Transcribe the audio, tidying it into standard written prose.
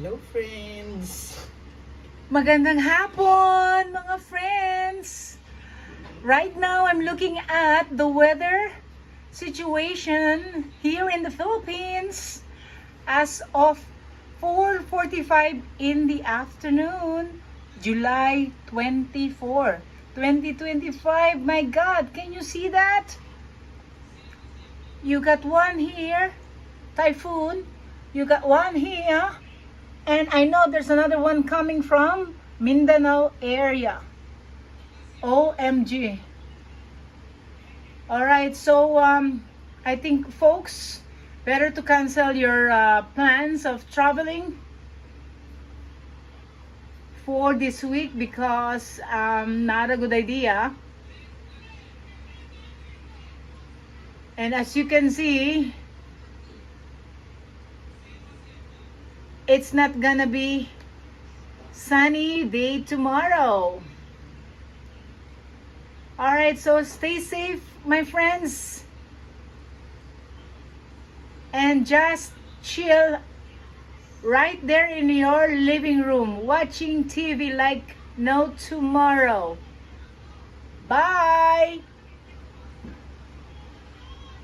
Hello friends! Magandang hapon, mga friends! Right now, I'm looking at the weather situation here in the Philippines as of 4:45 in the afternoon, July 24, 2025. My God, can you see that? You got one here, typhoon. You got one here. And I know there's another one coming from Mindanao area. OMG. Alright, so I think folks, better to cancel your plans of traveling for this week because not a good idea. And as you can see, it's not gonna be sunny day tomorrow. All right, so stay safe, my friends, and just chill right there in your living room watching TV like no tomorrow. Bye.